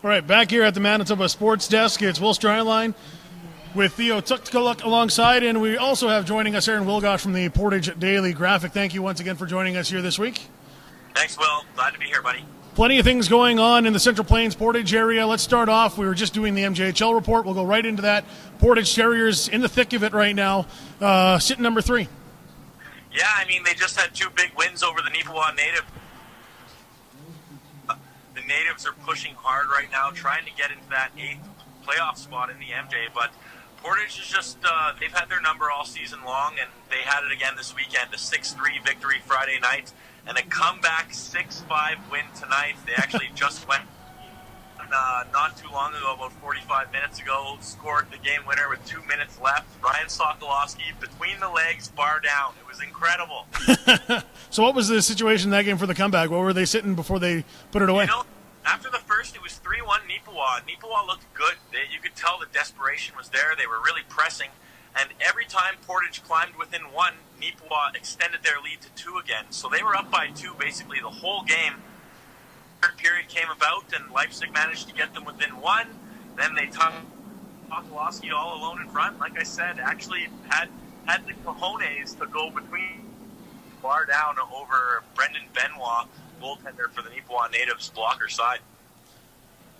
All right, back here at the Manitoba Sports Desk, it's Will Stryline with Theo Tukkaluk alongside, and we also have joining us Aaron Wilgosh from the Portage Daily Graphic. Thank you once again for joining us here this week. Thanks, Will. Glad to be here, buddy. Plenty of things going on in the Central Plains Portage area. Let's start off. We were just doing the MJHL report. We'll go right into that. Portage Terriers in the thick of it right now, sitting number 3. Yeah, I mean, they just had 2 big wins over the Nipawa Native. The Natives are pushing hard right now, trying to get into that 8th playoff spot in the MJ, but Portage is just, they've had their number all season long, and they had it again this weekend, a 6-3 victory Friday night, and a comeback 6-5 win tonight. They actually just went not too long ago, about 45 minutes ago, scored the game winner with 2 minutes left. Ryan Sokolowski, between the legs, bar down. It was incredible. So what was the situation in that game for the comeback? What were they sitting before they put it away? You know, after the first, it was 3-1 Nipawa. Nipawa looked good. You could tell the desperation was there. They were really pressing. And every time Portage climbed within 1, Nipawa extended their lead to 2 again. So they were up by 2 basically the whole game. Third period came about, and Leipzig managed to get them within 1. Then they took Sokolowski all alone in front. Like I said, actually had the cojones to go between bar down over Brendan Benoit, goaltender for the Nipawa Natives blocker side.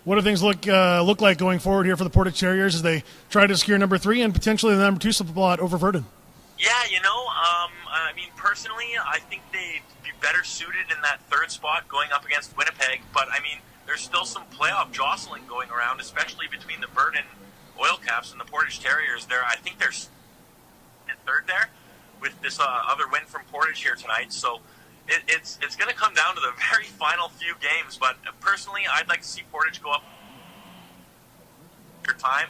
What do things look like going forward here for the Portage Terriers as they try to secure number 3 and potentially the number 2 spot over Verdun? Yeah, I mean, personally, I think they'd be better suited in that 3rd spot going up against Winnipeg, but I mean, there's still some playoff jostling going around, especially between the Verdun Oil Caps and the Portage Terriers. I think they're in 3rd there with this other win from Portage here tonight, so it's going to come down to the very final few games, but personally, I'd like to see Portage go up for time,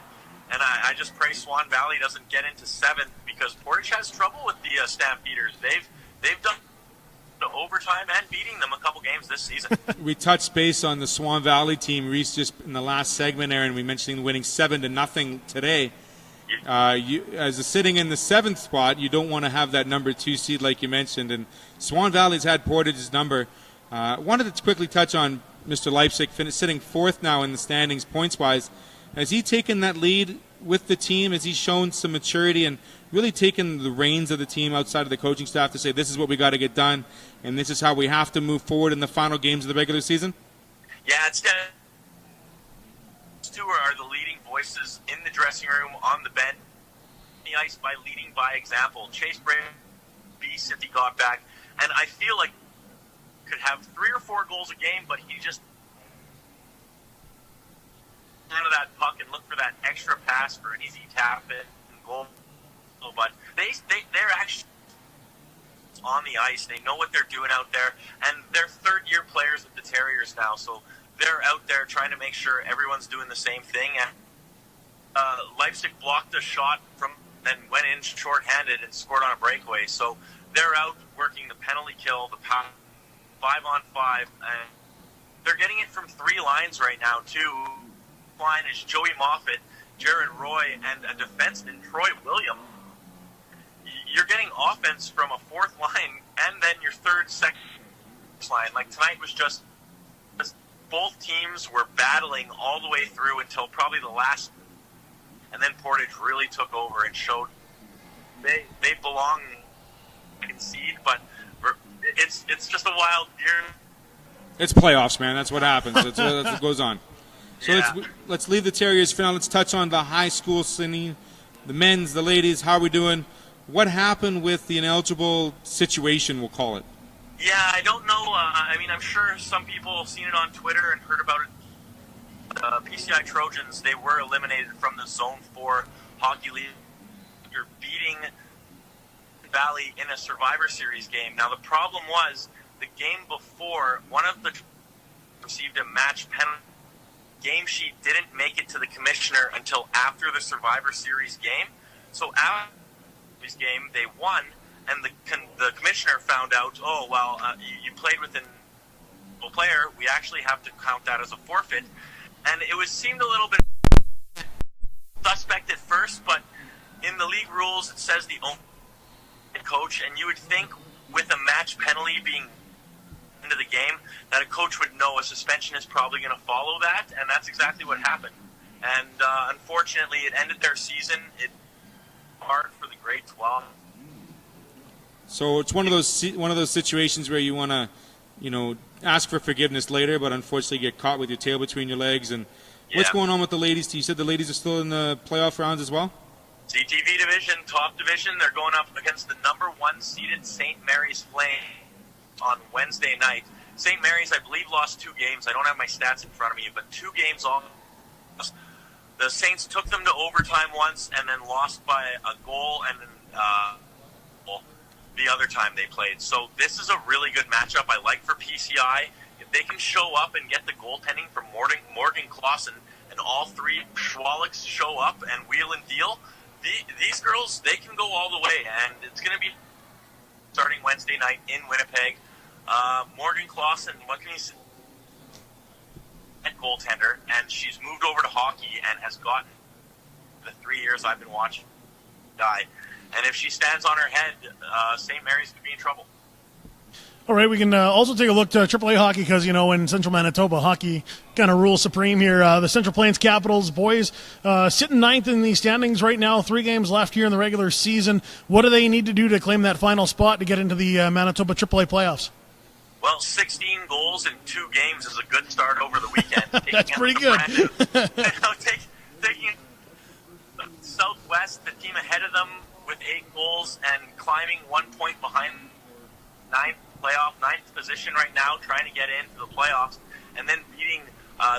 and I just pray Swan Valley doesn't get into 7th, because Portage has trouble with the Stampeders. They've done the overtime and beating them a couple games this season. We touched base on the Swan Valley team, Reese, just in the last segment, Aaron. We mentioned winning 7-0 today. As sitting in the 7th spot, you don't want to have that number 2 seed like you mentioned, and Swan Valley's had Portage's number. Wanted to quickly touch on Mr. Leipzig, sitting 4th now in the standings points-wise. Has he taken that lead with the team? Has he shown some maturity and really taken the reins of the team outside of the coaching staff to say this is what we got to get done and this is how we have to move forward in the final games of the regular season? Yeah, it's two are the leading voices in the dressing room, on the bench, on the ice by leading by example. Chase Brady, beast if he got back, and I feel like could have 3 or 4 goals a game, but he just out of that puck and look for that extra pass for an easy tap in and goal. But they're actually on the ice. They know what they're doing out there, and they're 3rd-year players with the Terriers now, so they're out there trying to make sure everyone's doing the same thing. And Leipzig blocked a shot from and went in shorthanded and scored on a breakaway. So they're out working the penalty kill, the 5-on-5, and they're getting it from 3 lines right now too. Line is Joey Moffat, Jared Roy, and a defenseman, Troy Williams. You're getting offense from a 4th line and then your 3rd, 2nd line. Like tonight was just both teams were battling all the way through until probably the last, and then Portage really took over and showed they belong in concede, but it's just a wild year. It's playoffs, man. That's what happens. That's what goes on. So yeah. Let's leave the Terriers for now. Let's touch on the high school scene, the men's, the ladies. How are we doing? What happened with the ineligible situation, we'll call it? Yeah, I don't know. I mean, I'm sure some people have seen it on Twitter and heard about it. PCI Trojans, they were eliminated from the Zone 4 Hockey League. You're beating Valley in a Survivor Series game. Now, the problem was the game before, one of the received a match penalty. Game sheet didn't make it to the commissioner until after the Survivor Series game. So after this game, they won, and the commissioner found out, you played with a player. We actually have to count that as a forfeit. And it seemed a little bit suspect at first, but in the league rules, it says the owner coach, and you would think with a match penalty being into the game, that a coach would know a suspension is probably going to follow that, and that's exactly what happened. And unfortunately, it ended their season. It hard for the grade 12. So it's one of those situations where you want to, ask for forgiveness later, but unfortunately get caught with your tail between your legs. And what's going on with the ladies? You said the ladies are still in the playoff rounds as well? CTV division, top division. They're going up against the number 1 seeded St. Mary's Flame on Wednesday night. St. Mary's, I believe, lost 2 games. I don't have my stats in front of me, but 2 games all. The Saints took them to overtime once and then lost by a goal and then the other time they played. So this is a really good matchup I like for PCI. If they can show up and get the goaltending from Morgan Clausen and all 3 Schwaliks show up and wheel and deal, these girls, they can go all the way. And it's going to be starting Wednesday night in Winnipeg. Morgan Clausen, what can you say? Goaltender, and she's moved over to hockey and has gotten the 3 years I've been watching guy. And if she stands on her head, St. Mary's could be in trouble. All right, we can also take a look to AAA hockey because, in central Manitoba, hockey kind of rules supreme here. The Central Plains Capitals boys sitting 9th in the standings right now, 3 games left here in the regular season. What do they need to do to claim that final spot to get into the Manitoba AAA playoffs? Well, 16 goals in 2 games is a good start over the weekend. That's pretty good. Taking Southwest, the team ahead of them with 8 goals and climbing 1 point behind 9th position right now, trying to get into the playoffs, and then beating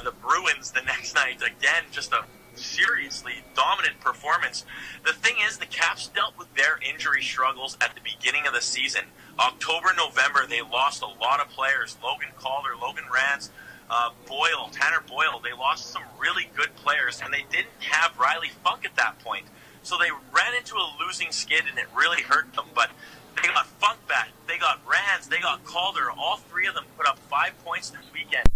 the Bruins the next night. Again, just a seriously dominant performance. The thing is, the Caps dealt with their injury struggles at the beginning of the season. October, November, they lost a lot of players. Logan Calder, Logan Rance, Tanner Boyle. They lost some really good players, and they didn't have Riley Funk at that point. So they ran into a losing skid, and it really hurt them. But they got Funk back. They got Rance. They got Calder. All 3 of them put up 5 points this weekend.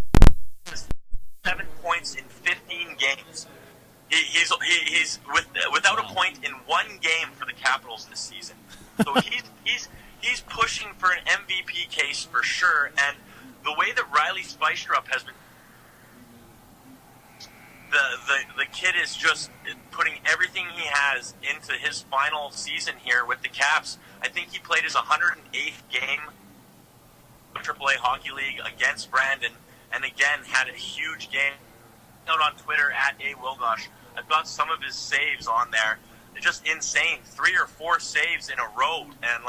7 points in 15 games. He's without a point in 1 game for the Capitals this season. So he's pushing for an MVP case for sure. And the way that Riley Spystrup has been, the kid is just putting everything he has into his final season here with the Caps. I think he played his 108th game of AAA Hockey League against Brandon, and again had a huge game. Out on Twitter at @Wilgosh. I've got some of his saves on there. They're just insane. 3 or 4 saves in a row, and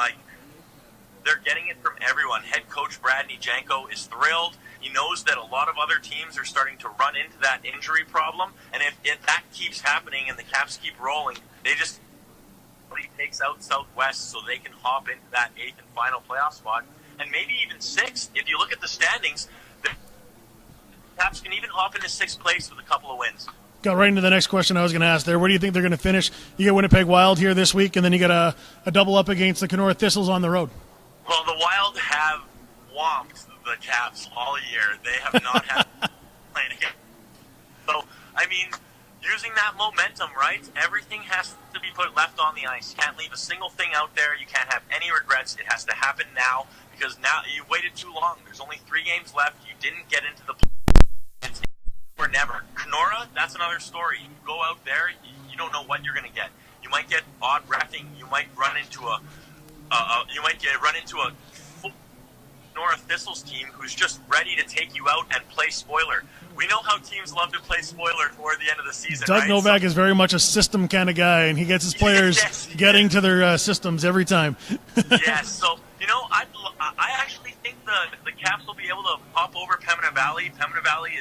they're getting it from everyone. Head coach Brad Nijenko is thrilled. He knows that a lot of other teams are starting to run into that injury problem, and if that keeps happening and the Caps keep rolling, they just takes out Southwest so they can hop into that 8th and final playoff spot, and maybe even 6th. If you look at the standings, the Caps can even hop into 6th place with a couple of wins. Got right into the next question I was going to ask there. Where do you think they're going to finish? You get Winnipeg Wild here this week, and then you get a double up against the Kenora Thistles on the road. Well, the Wild have whomped the Caps all year. They have not had playing again. So, using that momentum, right? Everything has to be put left on the ice. You can't leave a single thing out there. You can't have any regrets. It has to happen now, because now you waited too long. There's only 3 games left. You didn't get into the playoffs. Or never. Kenora, that's another story. You go out there, you don't know what you're going to get. You might get odd reffing. You might run into a full Kenora Thistles team who's just ready to take you out and play spoiler. We know how teams love to play spoiler toward the end of the season. Doug Novak is very much a system kind of guy, and he gets his players getting to their systems every time. Yes, so I actually think the Caps will be able to pop over Pembina Valley. Pembina Valley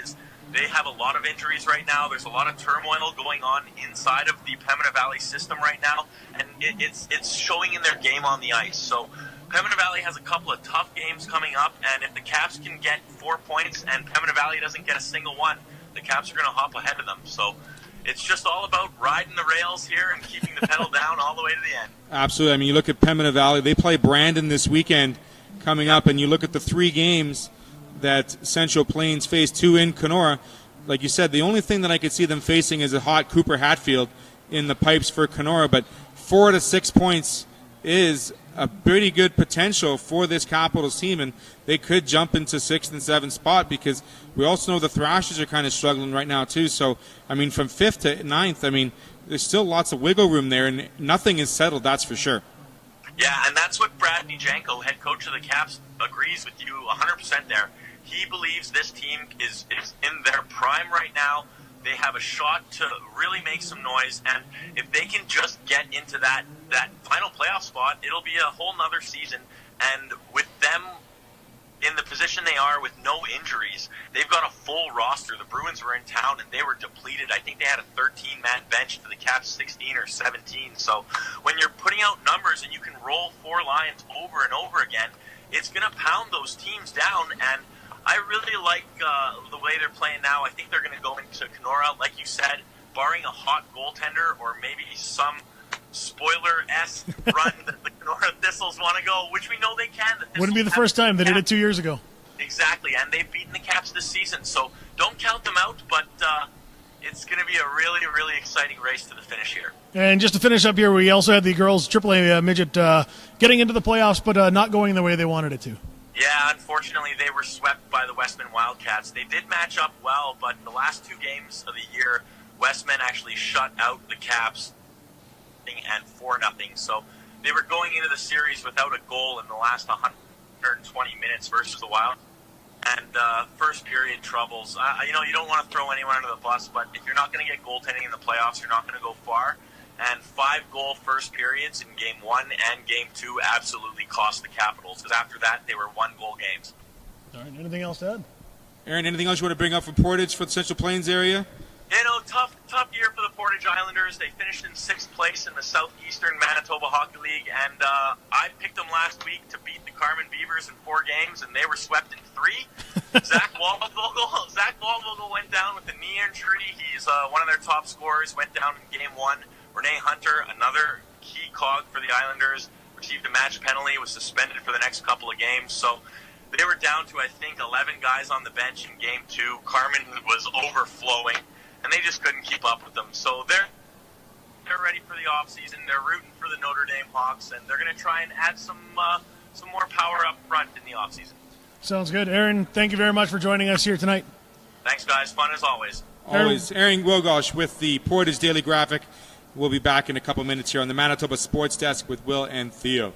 they have a lot of injuries right now. There's a lot of turmoil going on inside of the Pembina Valley system right now, and it's showing in their game on the ice. So Pembina Valley has a couple of tough games coming up, and if the Caps can get 4 points and Pembina Valley doesn't get a single one, the Caps are going to hop ahead of them. So it's just all about riding the rails here and keeping the pedal down all the way to the end. Absolutely. You look at Pembina Valley. They play Brandon this weekend coming up, and you look at the 3 games that Central Plains faced, 2 in Kenora. Like you said, the only thing that I could see them facing is a hot Cooper Hatfield in the pipes for Kenora, but 4 to 6 points is a pretty good potential for this Capitals team, and they could jump into 6th and 7th spot, because we also know the Thrashers are kind of struggling right now too. So, I mean, from 5th to 9th, I mean, there's still lots of wiggle room there, and nothing is settled, that's for sure. Yeah, and that's what Brad Janko, head coach of the Caps, agrees with you 100% there. He believes this team is in their prime right now. They have a shot to really make some noise, and if they can just get into that final playoff spot, it'll be a whole nother season. And with them in the position they are with no injuries, they've got a full roster. The Bruins were in town and they were depleted. I think they had a 13-man bench to the Caps 16 or 17. So when you're putting out numbers and you can roll 4 lines over and over again, it's going to pound those teams down. And I really like the way they're playing now. I think they're going to go into Kenora, like you said, barring a hot goaltender or maybe some spoiler-esque run that the Kenora Thistles want to go, which we know they can. Wouldn't be the first time. They did it 2 years ago. Exactly, and they've beaten the Caps this season. So don't count them out, but it's going to be a really, really exciting race to the finish here. And just to finish up here, we also had the girls AAA midget getting into the playoffs, but not going the way they wanted it to. Yeah, unfortunately, they were swept by the Westman Wildcats. They did match up well, but the last 2 games of the year, Westman actually shut out the Caps and 4-0. So they were going into the series without a goal in the last 120 minutes versus the Wild. And first period troubles. You don't want to throw anyone under the bus, but if you're not going to get goaltending in the playoffs, you're not going to go far. And 5-goal first periods in Game 1 and Game 2 absolutely cost the Capitals, because after that, they were 1-goal games. All right, anything else to add? Aaron, anything else you want to bring up from Portage for the Central Plains area? Tough year for the Portage Islanders. They finished in 6th place in the Southeastern Manitoba Hockey League, and I picked them last week to beat the Carmen Beavers in 4 games, and they were swept in 3. Zach Waldvogel went down with a knee injury. He's one of their top scorers, went down in Game 1. Renee Hunter, another key cog for the Islanders, received a match penalty, was suspended for the next couple of games. So they were down to, I think, 11 guys on the bench in Game 2. Carmen was overflowing, and they just couldn't keep up with them. So they're ready for the offseason. They're rooting for the Notre Dame Hawks, and they're going to try and add some more power up front in the offseason. Sounds good. Aaron, thank you very much for joining us here tonight. Thanks, guys. Fun as always. Always. Aaron Wilgosh with the Portage Daily Graphic. We'll be back in a couple minutes here on the Manitoba Sports Desk with Will and Theo.